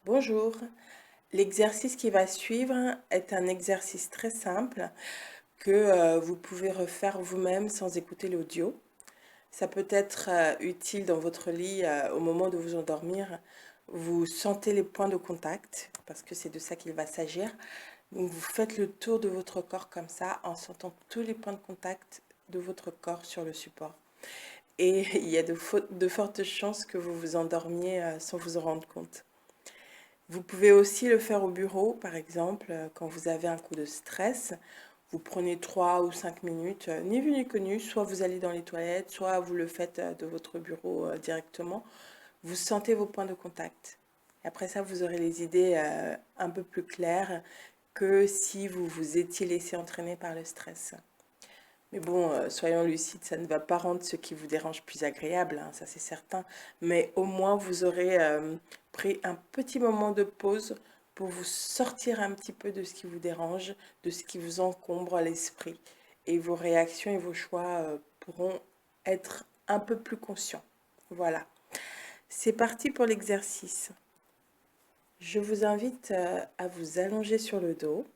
Bonjour, l'exercice qui va suivre est un exercice très simple que vous pouvez refaire vous-même sans écouter l'audio. Ça peut être utile dans votre lit au moment de vous endormir. Vous sentez les points de contact parce que c'est de ça qu'il va s'agir. Donc vous faites le tour de votre corps comme ça en sentant tous les points de contact de votre corps sur le support. Et il y a de fortes chances que vous vous endormiez sans vous en rendre compte. Vous pouvez aussi le faire au bureau, par exemple, quand vous avez un coup de stress. Vous prenez 3 ou 5 minutes, ni vu ni connu, soit vous allez dans les toilettes, soit vous le faites de votre bureau directement. Vous sentez vos points de contact. Et après ça, vous aurez les idées un peu plus claires que si vous vous étiez laissé entraîner par le stress. Mais bon, soyons lucides, ça ne va pas rendre ce qui vous dérange plus agréable, hein, ça c'est certain. Mais au moins, vous aurez pris un petit moment de pause pour vous sortir un petit peu de ce qui vous dérange, de ce qui vous encombre à l'esprit. Et vos réactions et vos choix pourront être un peu plus conscients. Voilà. C'est parti pour l'exercice. Je vous invite à vous allonger sur le dos.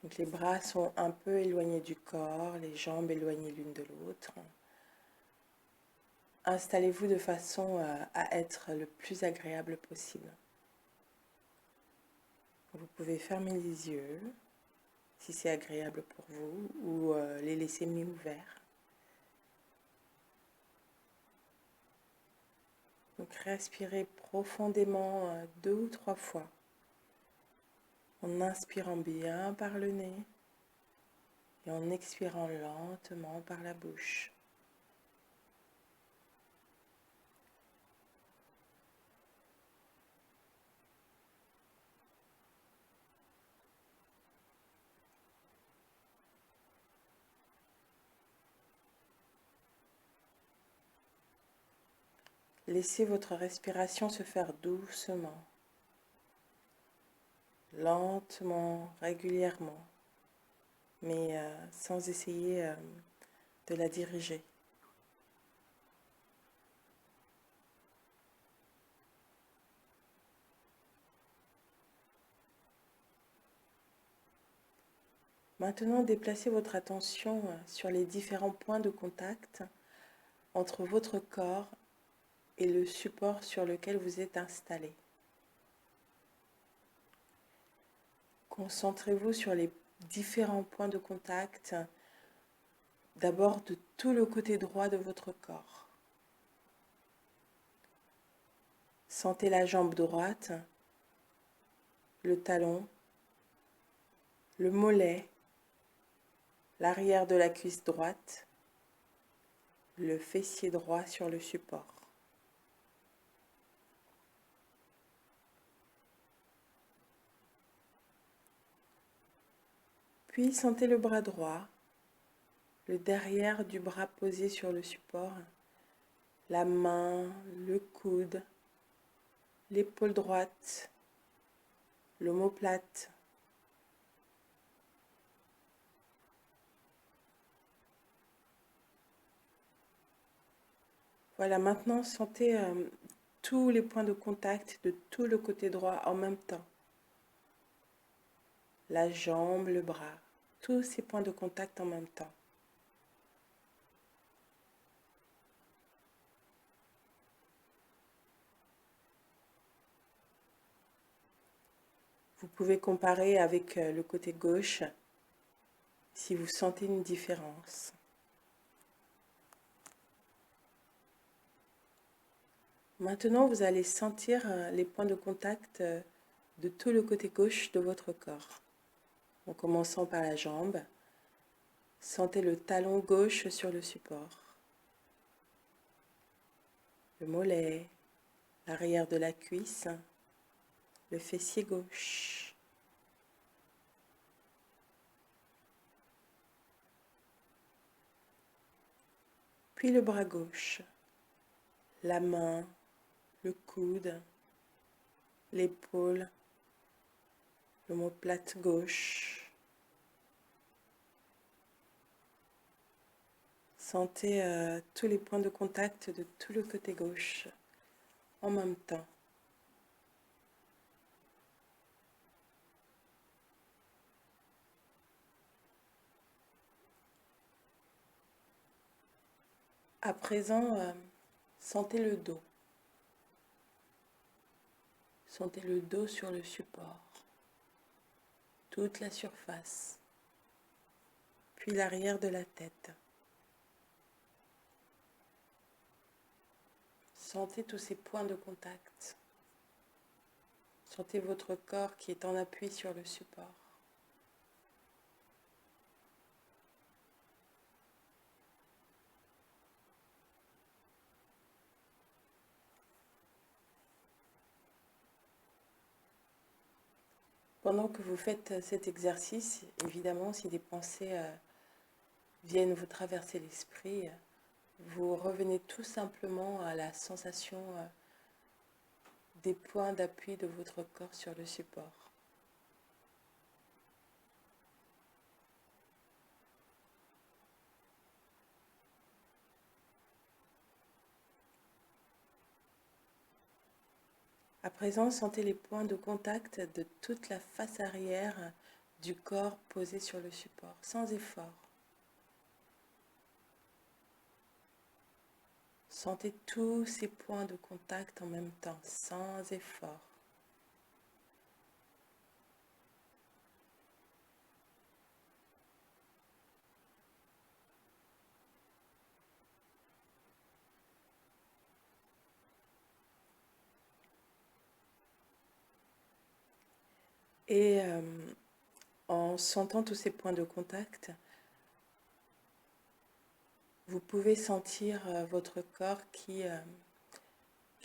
Donc les bras sont un peu éloignés du corps, les jambes éloignées l'une de l'autre. Installez-vous de façon à être le plus agréable possible. Vous pouvez fermer les yeux si c'est agréable pour vous ou les laisser mi-ouverts. Donc respirez profondément 2 ou 3 fois en inspirant bien par le nez et en expirant lentement par la bouche. Laissez votre respiration se faire doucement, lentement, régulièrement, mais sans essayer de la diriger. Maintenant, déplacez votre attention sur les différents points de contact entre votre corps et le support sur lequel vous êtes installé. Concentrez-vous sur les différents points de contact, d'abord de tout le côté droit de votre corps. Sentez la jambe droite, le talon, le mollet, l'arrière de la cuisse droite, le fessier droit sur le support. Puis sentez le bras droit, le derrière du bras posé sur le support, la main, le coude, l'épaule droite, l'omoplate. Voilà, maintenant sentez tous les points de contact de tout le côté droit en même temps. La jambe, le bras, tous ces points de contact en même temps. Vous pouvez comparer avec le côté gauche si vous sentez une différence. Maintenant, vous allez sentir les points de contact de tout le côté gauche de votre corps. En commençant par la jambe, sentez le talon gauche sur le support, le mollet, l'arrière de la cuisse, le fessier gauche. Puis le bras gauche, la main, le coude, l'épaule, l'omoplate gauche. Sentez tous les points de contact de tout le côté gauche en même temps. À présent, sentez le dos. Sentez le dos sur le support, toute la surface, puis l'arrière de la tête. Sentez tous ces points de contact. Sentez votre corps qui est en appui sur le support. Pendant que vous faites cet exercice, évidemment, si des pensées viennent vous traverser l'esprit, vous revenez tout simplement à la sensation des points d'appui de votre corps sur le support. À présent, sentez les points de contact de toute la face arrière du corps posé sur le support, sans effort. Sentez tous ces points de contact en même temps, sans effort. Et en sentant tous ces points de contact, vous pouvez sentir votre corps qui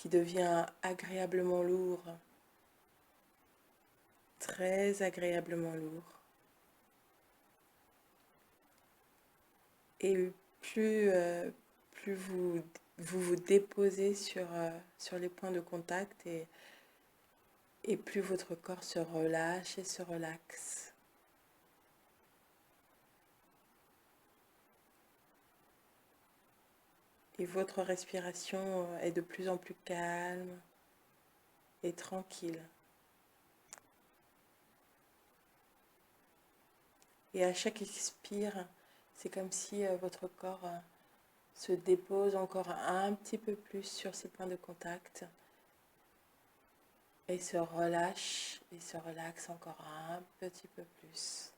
devient agréablement lourd, très agréablement lourd. Et plus vous déposez sur les points de contact et plus votre corps se relâche et se relaxe. Et votre respiration est de plus en plus calme et tranquille. Et à chaque expire, c'est comme si votre corps se dépose encore un petit peu plus sur ces points de contact et se relâche et se relaxe encore un petit peu plus.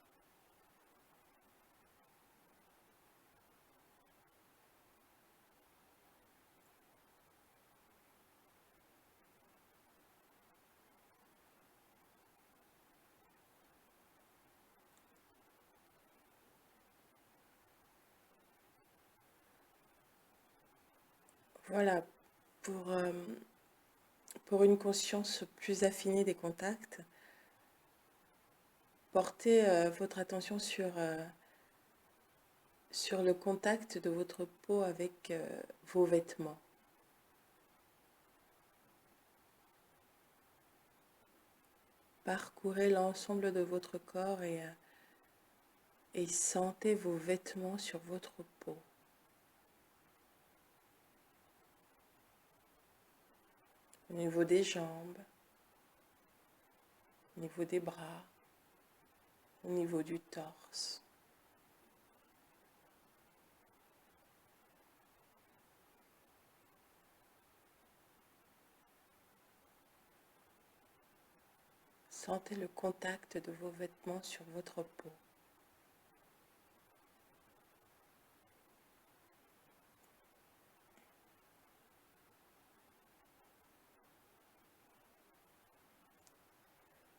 Voilà, pour une conscience plus affinée des contacts, portez votre attention sur le contact de votre peau avec vos vêtements. Parcourez l'ensemble de votre corps et sentez vos vêtements sur votre peau. Au niveau des jambes, au niveau des bras, au niveau du torse. Sentez le contact de vos vêtements sur votre peau.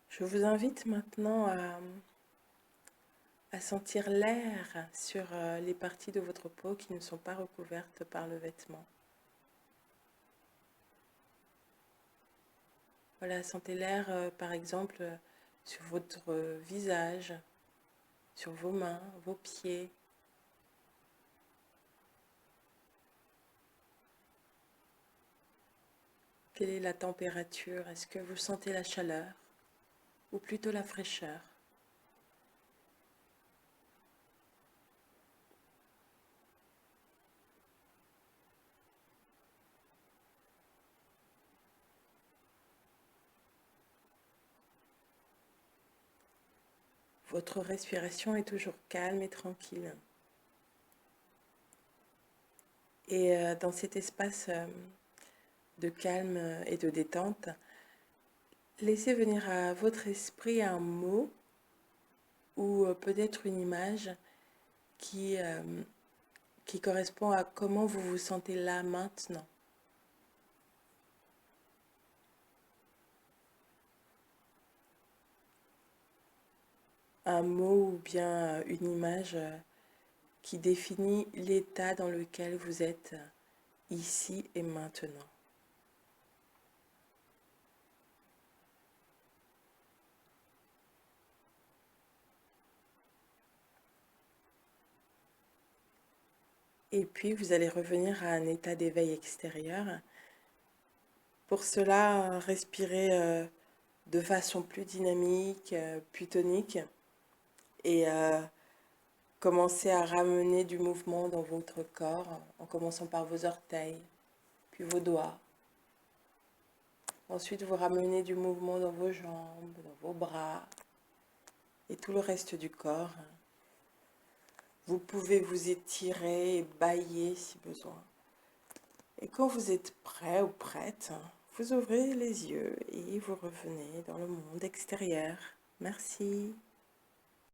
Je vous invite maintenant à sentir l'air sur les parties de votre peau qui ne sont pas recouvertes par le vêtement. Voilà, sentez l'air par exemple sur votre visage, sur vos mains, vos pieds. Quelle est la température? Est-ce que vous sentez la chaleur ou plutôt la fraîcheur? Votre respiration est toujours calme et tranquille. Et dans cet espace de calme et de détente, laissez venir à votre esprit un mot ou peut-être une image qui, qui correspond à comment vous vous sentez là maintenant. Un mot ou bien une image qui définit l'état dans lequel vous êtes ici et maintenant. Et puis, vous allez revenir à un état d'éveil extérieur. Pour cela, respirez de façon plus dynamique, plus tonique, et commencez à ramener du mouvement dans votre corps, en commençant par vos orteils, puis vos doigts. Ensuite, vous ramenez du mouvement dans vos jambes, dans vos bras et tout le reste du corps. Vous pouvez vous étirer et bâiller si besoin. Et quand vous êtes prêt ou prête, vous ouvrez les yeux et vous revenez dans le monde extérieur. Merci.